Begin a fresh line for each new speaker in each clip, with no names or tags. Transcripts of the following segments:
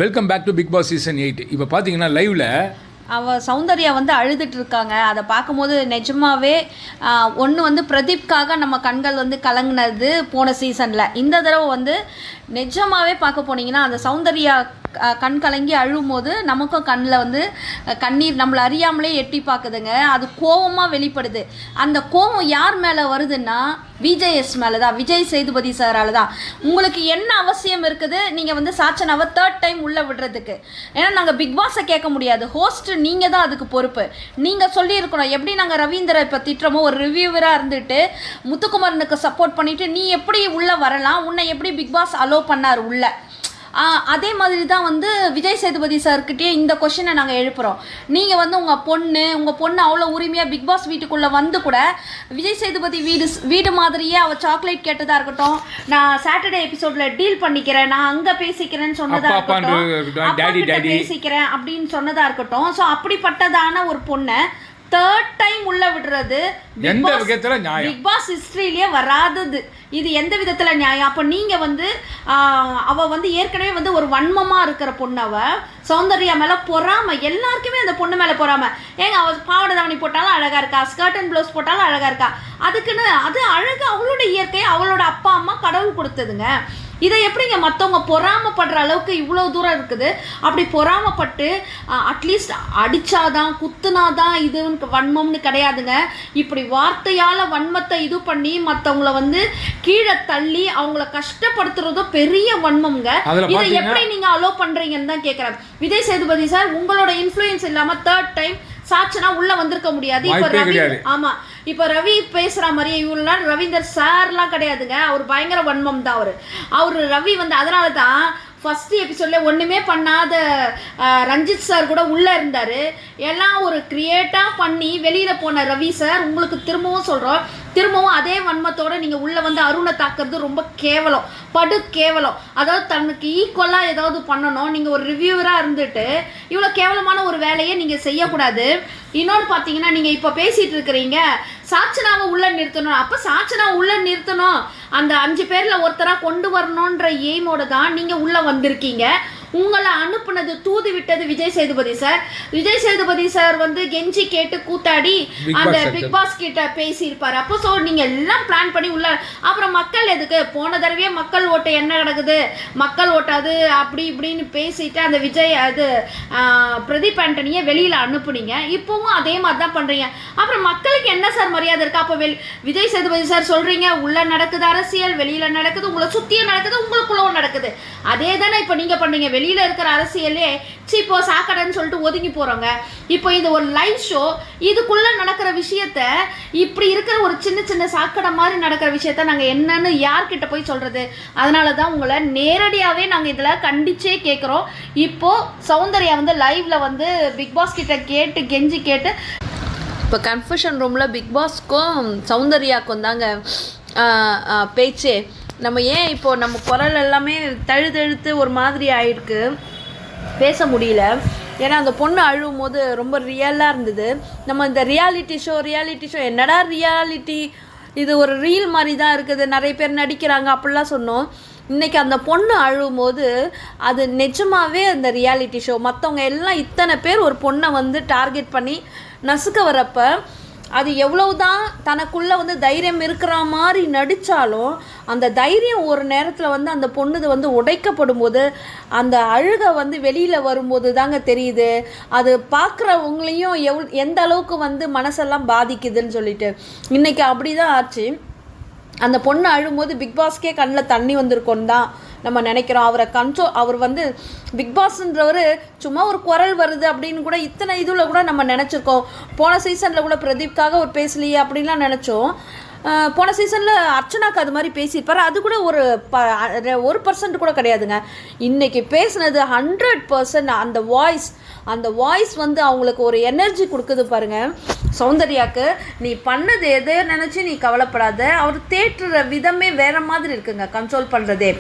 Welcome back to Bigg Boss season 8. இப்போ பார்த்தீங்கன்னா லைவ்ல
சௌந்தர்யா அழுதுட்டு இருக்காங்க. அதை பார்க்கும்போது நிஜமாவே ஒன்று பிரதீப்காக நம்ம கண்கள் கலங்கினது போன சீசனில். இந்த தடவை நிஜமாவே பார்க்க போனீங்கன்னா அந்த சௌந்தர்யா கண் கலங்கி அழும்போது நமக்கும் கண்ணில் கண்ணீர் நம்மளை அறியாமலே எட்டி பார்க்குதுங்க. அது கோவமாக வெளிப்படுது. அந்த கோவம் யார் மேலே வருதுன்னா விஜய்எஸ் மேலே தான், விஜய் சேதுபதி சாரால் தான். உங்களுக்கு என்ன அவசியம் இருக்குது நீங்கள் சாச்சனாவை 3rd டைம் உள்ளே விடுறதுக்கு? ஏன்னா நாங்கள் பிக் பாஸை கேட்க முடியாது, ஹோஸ்ட் நீங்கள் தான் அதுக்கு பொறுப்பு. நீங்கள் சொல்லியிருக்கணும். எப்படி நாங்கள் ரவீந்திர இப்போ திட்டுறமோ, ஒரு ரிவ்யூவராக இருந்துட்டு முத்துக்குமரனுக்கு சப்போர்ட் பண்ணிவிட்டு நீ எப்படி உள்ளே வரலாம், உன்னை எப்படி பிக் பாஸ் அலோவ் பண்ணார் உள்ளே? அதே மாதிரி தான் விஜய் சேதுபதி சார்கிட்டே இந்த கொஷினை நாங்கள் எழுப்புகிறோம். நீங்கள் உங்கள் பொண்ணு அவ்வளோ உரிமையாக பிக் பாஸ் வீட்டுக்குள்ளே கூட விஜய் சேதுபதி வீடு மாதிரியே அவள் சாக்லேட் கேட்டதாக இருக்கட்டும், நான் சாட்டர்டே எபிசோடில் டீல் பண்ணிக்கிறேன், நான் அங்கே பேசிக்கிறேன்னு சொன்னதாக இருக்கட்டும், பேசிக்கிறேன் அப்படின்னு சொன்னதாக இருக்கட்டும். ஸோ அப்படிப்பட்டதான ஒரு பொண்ணை 3rd டைம் உள்ள விடுறது பிக் பாஸ் ஹிஸ்டரியிலேயே வராதது. இது எந்த விதத்துல நியாயம்? அப்ப நீங்க அவ ஏற்கனவே ஒரு வன்மமா இருக்கிற பொண்ணு. அவ சௌந்தர்யா மேல பொறாம, எல்லாருக்குமே அந்த பொண்ணு மேல பொறாம. ஏங்க அவ பாவாடை தாவணி போட்டாலும் அழகா இருக்கா, ஸ்கர்ட் அண்ட் ப்ளவுஸ் போட்டாலும் அழகா இருக்கா. அதுக்குன்னு அது அழகு அவளோட இயற்கை, அவளோட அப்பா அம்மா கடவுள் கொடுத்ததுங்க. இதை எப்படிங்க மற்றவங்க பொறாமப்படுற அளவுக்கு இவ்வளோ தூரம் இருக்குது? அப்படி பொறாமப்பட்டு அட்லீஸ்ட் அடித்தாதான் குத்துனாதான் இது வன்மம்னு கிடையாதுங்க. இப்படி வார்த்தையால் வன்மத்தை இது பண்ணி மற்றவங்கள கீழே தள்ளி அவங்கள கஷ்டப்படுத்துறதும் பெரிய வன்மம்ங்க. இதை எப்படி நீங்கள் அலோவ் பண்ணுறீங்கன்னு தான் கேட்குறேன். விஜய் சேதுபதி சார் உங்களோட இன்ஃப்ளூயன்ஸ் இல்லாமல் 3rd டைம் சாட்சனா உள்ள வந்திருக்க முடியாது. இப்ப ரவி, ஆமா, இப்ப ரவி பேசுற மாதிரியே இவரெல்லாம் ரவீந்தர் சார்லாம் கிடையாதுங்க. அவர் பயங்கர வன்மம் தான். அவரு ரவி அதனால தான் ஃபர்ஸ்ட் எபிசோட்ல ஒண்ணுமே பண்ணாத ரஞ்சித் சார் கூட உள்ள இருந்தாரு. எல்லாம் ஒரு கிரியேட்டா பண்ணி வெளியில போன ரவி சார் உங்களுக்கு திரும்பவும் சொல்றோம், திரும்பவும் அதே வன்மத்தோட நீங்க உள்ள அருணை தாக்குறது ரொம்ப கேவலம், படு கேவலம். அதாவது தனக்கு ஈக்குவலா ஏதாவது பண்ணணும். நீங்க ஒரு ரிவ்யூவரா இருந்துட்டு இவ்வளவு கேவலமான ஒரு வேலையை நீங்க செய்யக்கூடாது. இன்னொன்று பார்த்தீங்கன்னா நீங்கள் இப்போ பேசிட்டு இருக்கிறீங்க சாட்சனாவை உள்ள நிறுத்தணும். அப்போ சாட்சனாவை உள்ள நிறுத்தணும், அந்த 5 பேரில் ஒருத்தராக கொண்டு வரணுன்ற எய்மோட தான் நீங்கள் உள்ளே வந்திருக்கீங்க. உங்களை அனுப்புனது தூது விட்டது விஜய் சேதுபதி சார். விஜய் சேதுபதி சார் கெஞ்சி கேட்டு கூத்தாடி அந்த பிக் பாஸ் கிட்ட பேசியிருப்பார். அப்போ ஸோ நீங்கள் எல்லாம் பிளான் பண்ணி உள்ள, அப்புறம் மக்கள் எதுக்கு? போன தடவையே மக்கள் ஓட்டு என்ன கிடக்குது, மக்கள் ஓட்டாது அப்படி இப்படின்னு பேசிட்டு அந்த விஜய் பிரதீப் ஆண்டனியை வெளியில் அனுப்புனீங்க. இப்போவும் அதே மாதிரி தான் பண்ணுறீங்க. அப்புறம் மக்களுக்கு என்ன சார் மரியாதை இருக்கா? அப்போ விஜய் சேதுபதி சார் சொல்கிறீங்க உள்ள நடக்குது அரசியல், வெளியில் நடக்குது, உங்களை சுற்றியும் நடக்குது, உங்களுக்குள்ளவும் நடக்குது. அதே தானே இப்போ நீங்கள் பண்ணுறீங்க. வெளியில் இருக்கிற அரசியலே இப்போ சாக்கடைன்னு சொல்லிட்டு ஒதுங்கி போகிறோங்க. இப்போ இது ஒரு லைவ் ஷோ, இதுக்குள்ளே நடக்கிற விஷயத்த, இப்படி இருக்கிற ஒரு சின்ன சின்ன சாக்கடை மாதிரி நடக்கிற விஷயத்த நாங்கள் என்னன்னு யார்கிட்ட போய் சொல்கிறது? அதனால தான் உங்களை நேரடியாகவே நாங்கள் இதில் கண்டிச்சே கேட்குறோம். இப்போது சௌந்தர்யா லைவில் பிக் பாஸ் கிட்ட கேட்டு கெஞ்சி கேட்டு இப்போ கன்ஃபெஷன் ரூமில் பிக் பாஸ்க்கும் சௌந்தர்யாவுக்கும் தாங்க பேச்சே. நம்ம ஏன் இப்போது நம்ம குரல் எல்லாமே தழுதழுத்து ஒரு மாதிரி ஆகிருக்கு, பேச முடியல. ஏன்னா அந்த பொண்ணு அழுவும் போது ரொம்ப ரியலாக இருந்தது. நம்ம இந்த ரியாலிட்டி ஷோ என்னடா ரியாலிட்டி, இது ஒரு ரீல் மாதிரி தான் இருக்குது, நிறைய பேர் நடிக்கிறாங்க அப்படிலாம் சொன்னோம். இன்றைக்கி அந்த பொண்ணு அழும்போது அது நிஜமாகவே அந்த ரியாலிட்டி ஷோ. மற்றவங்க எல்லாம் இத்தனை பேர் ஒரு பொண்ணை டார்கெட் பண்ணி நசுக்க வரப்ப அது எவ்வளவுதான் தனக்குள்ளே தைரியம் இருக்கிற மாதிரி நடித்தாலும் அந்த தைரியம் ஒரு நேரத்தில் அந்த பொண்ணு உடைக்கப்படும் போது அந்த அழுகை வெளியில் வரும்போது தாங்க தெரியுது அது பார்க்குறவங்களையும் எந்த அளவுக்கு மனசெல்லாம் பாதிக்குதுன்னு சொல்லிட்டு. இன்றைக்கி அப்படி தான் ஆச்சு. அந்த பொண்ணு அழும்போது பிக் பாஸ்க்கே கண்ணில் தண்ணி வந்திருக்கோன்னு தான் நம்ம நினைக்கிறோம். அவர் பிக் பாஸ்ன்றவர் சும்மா ஒரு குரல் வருது அப்படின்னு கூட இத்தனை இதில் கூட நம்ம நினச்சிருக்கோம். போன சீசனில் கூட பிரதீப்காக ஒரு பேசலையே அப்படின்லாம் நினச்சோம். போன சீசனில் அர்ச்சனாக்கு அது மாதிரி பேசியிருப்பார், அது கூட ஒரு 1% கூட கிடையாதுங்க. இன்றைக்கி பேசுனது 100%. அந்த வாய்ஸ் அவங்களுக்கு ஒரு எனர்ஜி கொடுக்குது பாருங்கள். சௌந்தர்யாவுக்கு நீ பண்ணது எதை நினச்சி நீ கவலைப்படாத, அவர் தேற்றுற விதமே வேறு மாதிரி இருக்குங்க, கன்ட்ரோல் பண்ணுறதே.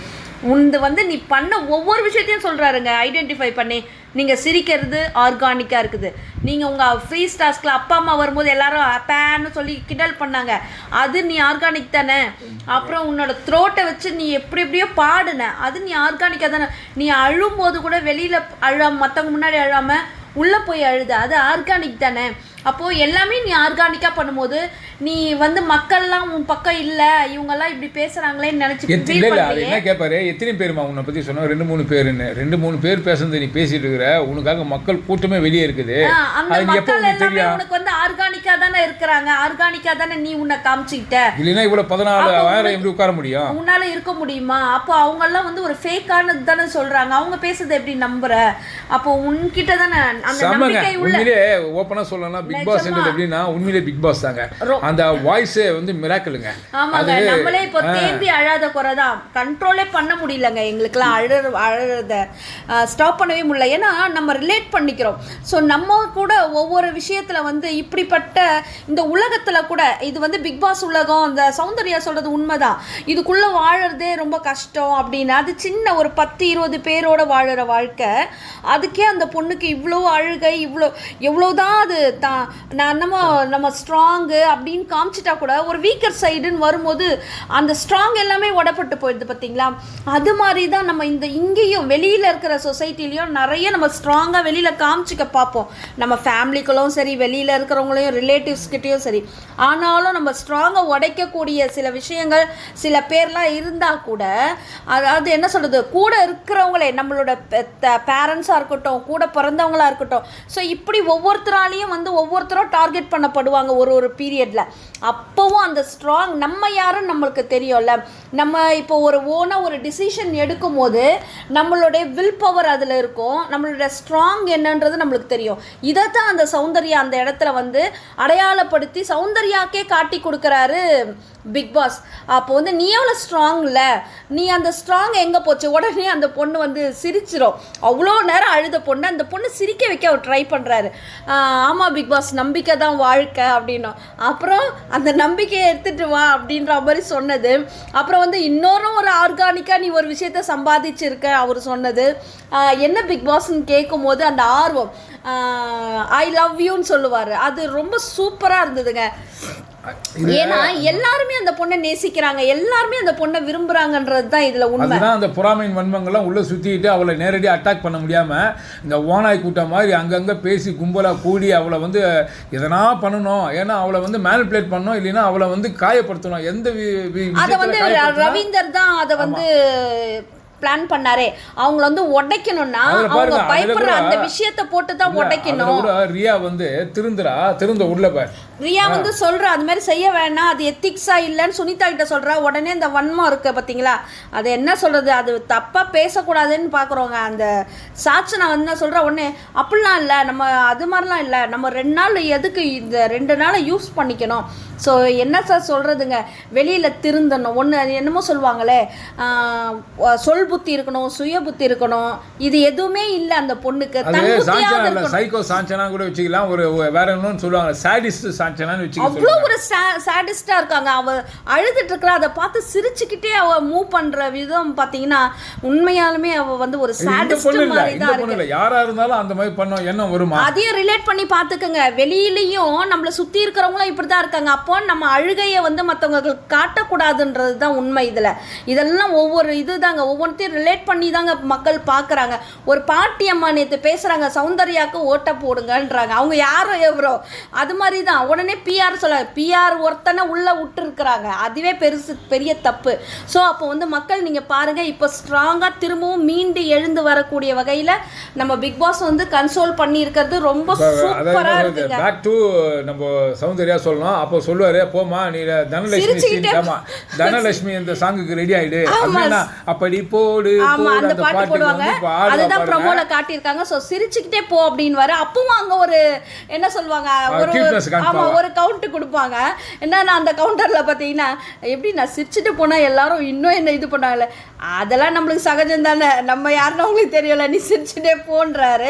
வந்து நீ பண்ண ஒவ்வொரு விஷயத்தையும் சொல்கிறாருங்க, ஐடென்டிஃபை பண்ணி. நீங்கள் சிரிக்கிறது ஆர்கானிக்காக இருக்குது. நீங்கள் உங்கள் ஃப்ரீ ஸ்டார்ஸ்கில் அப்பா அம்மா வரும்போது எல்லாரும் அப்பேன்னு சொல்லி கிண்டல் பண்ணாங்க, அது நீ ஆர்கானிக் தானே. அப்புறம் உன்னோட த்ரோட்டை வச்சு நீ எப்படியோ பாடுன, அது நீ ஆர்கானிக்காக தானே. நீ அழும்போது கூட வெளியில் மற்றவங்க முன்னாடி அழாமல் உள்ளே போய் அழுத, அது ஆர்கானிக் தானே. அப்போது எல்லாமே நீ ஆர்கானிக்காக பண்ணும்போது நீ வந்து மக்கள்லாம் உன் பக்கம் இல்லை, இவங்கெல்லாம் இப்படி பேசுகிறாங்களேன்னு நினச்சி
என்ன கேட்பாரு, எத்தனை பேருமா உன்னை பற்றி சொன்னா 2-3 பேருன்னு. 2-3 பேர் பேசுறது நீ பேசிட்டு இருக்கிற, உனக்காக மக்கள் கூட்டமே வெளியே இருக்குது.
அந்த மக்கள் எல்லாமே உனக்கு வந்து ஆர்கானிக்காக தானே இருக்கிறாங்க, ஆர்கானிக்காக தானே நீ உன்னை காமிச்சிக்கிட்ட.
இல்லைன்னா இவ்வளோ 14,000 எப்படி உட்கார முடியும்,
உன்னால இருக்க முடியுமா? அப்போ அவங்கெல்லாம் வந்து ஒரு ஃபேக்கானது தானே சொல்கிறாங்க, அவங்க பேசுறது எப்படி நம்புற? அப்போ உன்கிட்ட தானே அந்த நம்பிக்கை உள்ள.
உண்மையிலே ஓப்பனாக சொல்லலாம், பிக் பாஸ் எப்படின்னா உண்மையிலே பிக் பாஸ் தாங்க. அந்த வாய்ஸே வந்து மிராக்கிளுங்க.
ஆமாங்க, நம்மளே இப்போ தேம்பி அழாத குறைதான், கண்ட்ரோலே பண்ண முடியலங்க. எங்களுக்குலாம் அழறத ஸ்டாப் பண்ணவே முடியல. ஏன்னா நம்ம ரிலேட் பண்ணிக்கிறோம். ஸோ நம்ம கூட ஒவ்வொரு விஷயத்தில் வந்து இப்படிப்பட்ட இந்த உலகத்தில் கூட இது வந்து பிக் பாஸ் உலகம், அந்த சௌந்தர்யா சொல்கிறது உண்மைதான், இதுக்குள்ளே வாழறதே ரொம்ப கஷ்டம் அப்படின்னு. அது சின்ன ஒரு 10-20 பேரோட வாழற வாழ்க்கை. அதுக்கே அந்த பொண்ணுக்கு இவ்வளோ அழுகை, எவ்வளோதான் அது நம்ம ஸ்ட்ராங்கு அப்படின்னு காமிச்சிட்டா கூட ஒரு வீக்கர் சைடுன்னு வரும்போது அந்த ஸ்ட்ராங் எல்லாமே உடப்பட்டு போயிடுது பார்த்தீங்களா. அது மாதிரி தான் நம்ம இங்கேயும் வெளியில் இருக்கிற சொசைட்டிலையும் நிறைய நம்ம ஸ்ட்ராங்காக வெளியில் காமிச்சிக்க பார்ப்போம். நம்ம ஃபேமிலிக்குள்ளும் சரி, வெளியில் இருக்கிறவங்களையும் ரிலேட்டிவ்ஸ்கிட்டையும் சரி. ஆனாலும் நம்ம ஸ்ட்ராங்காக உடைக்கக்கூடிய சில விஷயங்கள் சில பேர்லாம் இருந்தால் கூட, அதாவது என்ன சொல்கிறது, கூட இருக்கிறவங்களே நம்மளோட பேரண்ட்ஸாக இருக்கட்டும், கூட பிறந்தவங்களாக இருக்கட்டும். ஸோ இப்படி ஒவ்வொருத்தராலையும் வந்து ஒவ்வொருத்தரும் டார்கெட் பண்ணப்படுவாங்க ஒரு பீரியடில். அப்போவும் அந்த ஸ்ட்ராங் நம்ம யாருன்னு நம்மளுக்கு தெரியும்ல. நம்ம இப்போ ஒரு டிசிஷன் எடுக்கும் போது நம்மளுடைய வில் பவர் அதில் இருக்கும், நம்மளுடைய ஸ்ட்ராங் என்னன்றது நம்மளுக்கு தெரியும். இதை தான் அந்த சௌந்தர்யா அந்த இடத்துல வந்து அடையாளப்படுத்தி சௌந்தர்யாக்கே காட்டி கொடுக்குறாரு பிக் பாஸ். அப்போ வந்து நீ எவ்வளோ ஸ்ட்ராங் இல்லை, நீ அந்த ஸ்ட்ராங் எங்கே போச்சு? உடனே அந்த பொண்ணு வந்து சிரிச்சிரும். அவ்வளோ நேரம் அழுத பொண்ணு அந்த பொண்ணு சிரிக்க வைக்க அவர் ட்ரை பண்ணுறாரு. ஆமாம் பிக் பாஸ், நம்பிக்கை தான் வாழ்க்கை அப்படின்னும். அப்புறம் அந்த நம்பிக்கையை எடுத்துகிட்டு வா அப்படின்ற மாதிரி சொன்னது. அப்புறம் வந்து ஒரு ஆர்கானிக்காக நீ ஒரு விஷயத்த சம்பாதிச்சிருக்க அவர் சொன்னது. என்ன பிக் பாஸ்ன்னு கேட்கும் போது அந்த ஆர்வம், ஐ லவ் யூன்னு சொல்லுவார், அது ரொம்ப சூப்பராக இருந்ததுங்க. ஏன்னா எல்லாருமே அந்த பொண்ணை நேசிக்கிறாங்க, எல்லாருமே அந்த பொண்ணை விரும்புறாங்கன்றது தான் இதுல உண்மை. அதுதான்
அந்த பொறாமையின் வன்மங்கள்லாம் உள்ள சுத்திட்டு அவளை நேரடியாக அட்டாக் பண்ண முடியாம இந்த ஓனாய் கூட்டம் மாதிரி அங்கங்க பேசி கும்பலா கூடி அவளை வந்து எதனா பண்ணணும், ஏன்னா அவளை வந்து மேனிபுலேட் பண்ணணும், இல்லைன்னா அவளை வந்து காயப்படுத்தணும். எந்த
அதை வந்து ரவீந்தர் தான் அதை வந்து பிளான் பண்ணாரே. அவங்கள வந்து உடைக்கணும்னா அவங்க பயப்படுற அந்த விஷயத்தை போட்டு தான் உடைக்கணும்.
ரியா வந்து திருந்த உள்ள
ரியா வந்து சொல்கிறா அது மாதிரி செய்ய வேணாம், அது எத்திக்ஸாக இல்லைன்னு சுனிதா கிட்ட சொல்கிறா. உடனே இந்த வன்மம் இருக்குது பார்த்தீங்களா, அது என்ன சொல்கிறது, அது தப்பாக பேசக்கூடாதுன்னு பார்க்குறோங்க. அந்த சாட்சனை வந்து என்ன சொல்கிறா, உடனே அப்படிலாம் இல்லை, நம்ம அது மாதிரிலாம் இல்லை, நம்ம 2 நாள் எதுக்கு இந்த 2 நாளை யூஸ் பண்ணிக்கணும். ஸோ என்ன சார் சொல்கிறதுங்க, வெளியில் திருந்தணும். ஒன்று என்னமோ சொல்லுவாங்களே, சொல் புத்தி இருக்கணும், சுய புத்தி இருக்கணும், இது எதுவுமே இல்லை அந்த பொண்ணுக்கு.
சைக்கோ சாஞ்சனா கூட வச்சுக்கலாம், ஒரு வேற என்னன்னு சொல்லுவாங்க, சாடிஸ்ட் சாஞ்சனான்னு வச்சுக்கலாம்.
அவ்வளோ ஒரு சாடிஸ்டாக இருக்காங்க. அவள் அழுதுட்டு இருக்கிற அதை பார்த்து சிரிச்சுக்கிட்டே அவள் மூவ் பண்ணுற விதம் பார்த்தீங்கன்னா உண்மையாலுமே அவள் வந்து ஒரு சாடிஸ்ட் மாதிரி தான் இருக்கு.
யாராக இருந்தாலும் அந்த மாதிரி பண்ணோம் என்ன வருமா,
அதையும் ரிலேட் பண்ணி பார்த்துக்கோங்க. வெளியிலையும் நம்மளை சுற்றி இருக்கிறவங்களும் இப்படி தான் இருக்காங்க. அப்போ நம்ம அழுகையை வந்து மற்றவங்களுக்கு காட்டக்கூடாதுன்றது தான் உண்மை. இதெல்லாம் ஒவ்வொரு தாங்க, ஒவ்வொன்றையும் ரிலேட் பண்ணி தாங்க மக்கள் பார்க்குறாங்க. ஒரு பாட்டி அம்மா நேற்று பேசுகிறாங்க, சௌந்தர்யாவுக்கு ஓட்ட போடுங்கன்றாங்க. அவங்க யாரும் எவ்வளோ அது மாதிரி தான். உடனே பிஆர் சொல்ல, பிஆர் ஒருத்தனை உள்ளே விட்டுருக்குறாங்க, அதுவே பெரிய தப்பு. ஸோ அப்போ வந்து மக்கள் நீங்கள் பாருங்கள், இப்போ ஸ்ட்ராங்காக திரும்பவும் மீண்டு எழுந்து வரக்கூடிய வகையில் நம்ம பிக் பாஸ் வந்து கன்சோல் பண்ணியிருக்கிறது ரொம்ப சூப்பராக இருக்குங்க.
பேக் டு நம்ம சௌந்தர்யா சொல்லணும். அப்போ சொல்லுவாரு, போமா நீ தனலட்சுமி இந்த சாங்குக்கு ரெடி ஆயிடு அப்படின்னா அப்படி போடு
அந்த பாட்டு போடுவாங்க. அதுதான் ப்ரோமோல காட்டியிருக்காங்க. ஸோ சிரிச்சுக்கிட்டே போ அப்படின்னு வர. அப்பவும் அங்க ஒரு என்ன சொல்லுவாங்க, ஒரு ஒரு கவுண்ட் கொடுப்பாங்க. என்னன்னா அந்த கவுண்டர்ல பார்த்தீங்கன்னா எப்படி நான் சிரிச்சுட்டு போனால் எல்லாரும் இன்னும் என்ன இது பண்ணாங்கல்ல, அதெல்லாம் நம்மளுக்கு சகஜம் தானே, நம்ம யாருன்னு அவங்களுக்கு தெரியல, நீ சிரிச்சுட்டே போன்றாரு.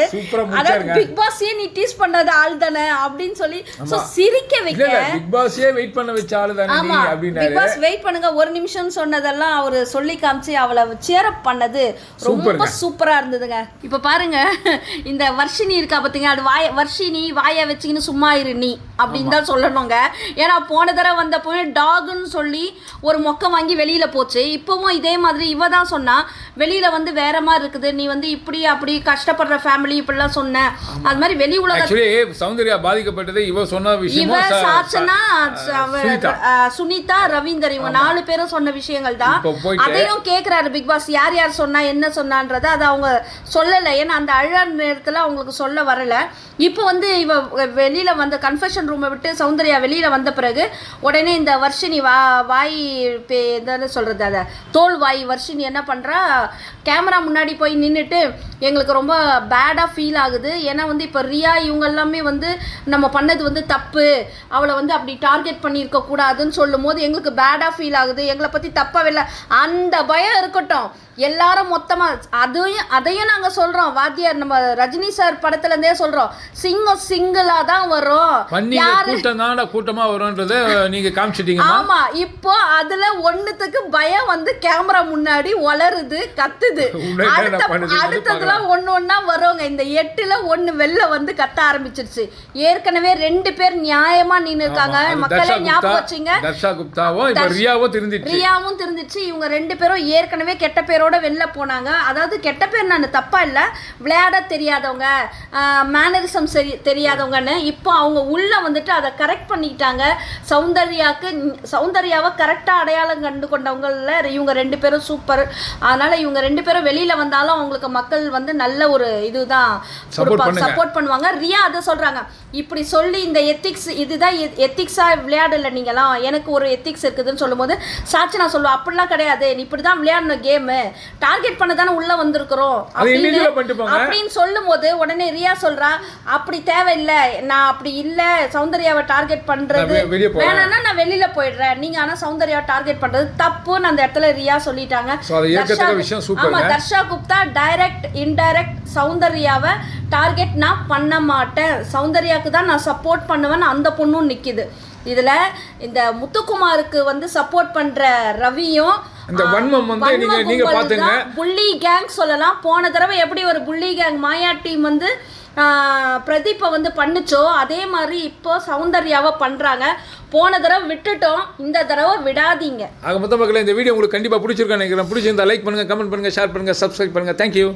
அதாவது பிக் பாஸே நீ டீஸ் பண்ணாத ஆள் தானே அப்படின்னு சொல்லி சிரிக்க வைக்க,
பிக் பாஸே வெயிட் பண்ண வச்ச ஆள் தானே நீ அப்படினாரு.
பிக் பாஸ் வெயிட் பண்ணுங்க ஒரு நிமிஷம் சொன்னதெல்லாம் அவர் சொல்லி காமிச்சு அவளை சேரப் பண்ணது ரொம்ப சூப்பரா இருந்ததுங்க. இப்போ பாருங்க இந்த வர்ஷினி இருக்கா பார்த்தீங்க, அது வர்ஷினி வாயை வச்சுக்கின்னு சும்மா இரு நீ அப்படின்னு தான் சொல்லணுங்க. ஏன்னா போன தடவை வந்த போய் டாகுன்னு சொல்லி ஒரு மொக்க வாங்கி வெளியில போச்சு. இப்பவும் இதே மாதிரி இவ தான் சொன்னா வெளியில வந்து வேற மாதிரி இருக்குது, நீ வந்து இப்படி அப்படி கஷ்டப்படுற ஃபேமிலி இப்படிலாம் சொன்ன. அது மாதிரி வெளி உலக
சௌந்தர்யா பாதிக்கப்பட்டது இவ சொன்ன விஷயம்,
இவ சாச்சனா சுனிதா ரவீந்தர் இவங்க 4 பேரும் சொன்ன விஷயங்கள் தான். அதையும் கேட்கிறாரு பிக் பாஸ், யார் யார் சொன்னா என்ன சொன்னான்றத அதை அவங்க சொல்லலை. ஏன்னா அந்த அழ நேரத்தில் அவங்களுக்கு சொல்ல வரல. இப்போ வந்து இவ வெளியில வந்து கன்ஃபெஷன் ரூமை விட்டு சௌந்தர்யா வெளியில வந்த பிறகு உடனே இந்த வர்ஷினி வாய் என்னன்னு சொல்றது, அதை தோல் வாய் வர்ஷினி என்ன பண்றா, கேமரா முன்னாடி போய் நின்றுட்டு எங்களுக்கு ரொம்ப பேடாக ஃபீல் ஆகுது. ஏன்னா வந்து இப்போ ரியா இவங்க எல்லாமே வந்து நம்ம பண்ணது வந்து தப்பு, அவளை வந்து அப்படி டார்கெட் பண்ணியிருக்க கூடாதுன்னு சொல்லும் போது எங்களுக்கு பேடாக ஃபீல் ஆகுது, எங்களை பற்றி தப்பாக இல்லை. அந்த பயம் இருக்கட்டும், எல்லாரும் மொத்தமாக அதையும் நாங்கள் சொல்கிறோம். வாத்தியார் நம்ம ரஜினி சார் படத்துலேருந்தே சொல்கிறோம், சிங்கம் சிங்கிளாக தான் வரும்,
கூட்டமாக வரும்ன்றதை நீங்கள் காமிச்சிட்டீங்க.
ஆமாம், இப்போ அதில் ஒன்றுத்துக்கு பயம் வந்து கேமரா முன்னாடி வளருது, கத்துது. அடுத்ததுலாம் ஒன்று ஒன்றா வருவாங்க. இந்த 8ல் 1 வெளில வந்து கத்த ஆரம்பிச்சிருச்சு. ஏற்கனவே 2 பேர் நியாயமாக நின்று இருக்காங்க. மக்களே ஞாபகம் வச்சுங்க, ரியாவும் திருந்துச்சு. இவங்க 2 பேரும் ஏற்கனவே கெட்ட பேரோட வெளில போனாங்க. அதாவது கெட்ட பேர் நான் தப்பா இல்லை, விளையாட தெரியாதவங்க, மேனரிசம் சரி தெரியாதவங்கன்னு. இப்போ அவங்க உள்ள வந்துட்டு அதை கரெக்ட் பண்ணிக்கிட்டாங்க. சௌந்தர்யாவை கரெக்டாக அடையாளம் கண்டு கொண்டவங்கள இவங்க 2 பேரும் சூப்பர். அதனால இவங்க 2 பேரும் வெளியில வந்தாலும் அவங்களுக்கு மக்கள் வந்து நல்ல ஒரு இதுதான் சப்போர்ட் பண்ணுவாங்க. ரியா அதை சொல்றாங்க, இப்படி சொல்லி இந்த எத்திக்ஸ் இதுதான் எத்திக்ஸா விளையாடல, நீங்களாம் எனக்கு ஒரு எத்திக்ஸ் இருக்குதுன்னு சொல்லும்போது சாட்சி நான் சொல்லுவேன், அப்படிலாம் கிடையாது, நீ இப்படிதான் விளையாடணும், கேமு டார்கெட் பண்ண தானே உள்ள வந்திருக்கிறோம் அப்படின்னு சொல்லும் போது உடனே ரியா சொல்றா, அப்படி தேவையில்லை, நான் அப்படி இல்லை, சௌந்தர்யாவை டார்கெட் பண்றது வேணாம்னா நான் வெளியில போயிடுறேன், நீங்க ஆனா சௌந்தர்யாவை டார்கெட் பண்றது தப்புன்னு அந்த இடத்துல ரியா சொல்லிட்டாங்க. தர்ஷா குப்தா டைரக்ட் இன்டைரக்ட் சௌந்தர்யாவை டார்கெட் நான் பண்ண மாட்டேன், சௌந்தர்யாவுக்கு தான் நான் சப்போர்ட் பண்ணுவேன்னு அந்த பொண்ணும் நிக்குது. இதுல இந்த முத்துக்குமாருக்கு வந்து சப்போர்ட் பண்ற ரவியும்
அந்த வன்மம் வந்து நீங்க பாத்துங்க,
புள்ளி கேங் சொல்லலாம். போன தடவை எப்படி ஒரு புள்ளி கேங் மாயா டீம் வந்து பிரதீப்பை வந்து பண்ணுச்சோ அதே மாதிரி இப்போ சௌந்தர்யாவை பண்றாங்க. போன தடவை விட்டுட்டோம், இந்த தடவை விடாதீங்க.
ஆக மொத்த மக்களே இந்த வீடியோ உங்களுக்கு கண்டிப்பா பிடிச்சிருக்கேன் நினைக்கிறேன். பிடிச்சிருந்தா லைக் பண்ணுங்க, கமெண்ட் பண்ணுங்க, ஷேர் பண்ணுங்க, சப்ஸ்கிரைப் பண்ணுங்க. தேங்க்யூ.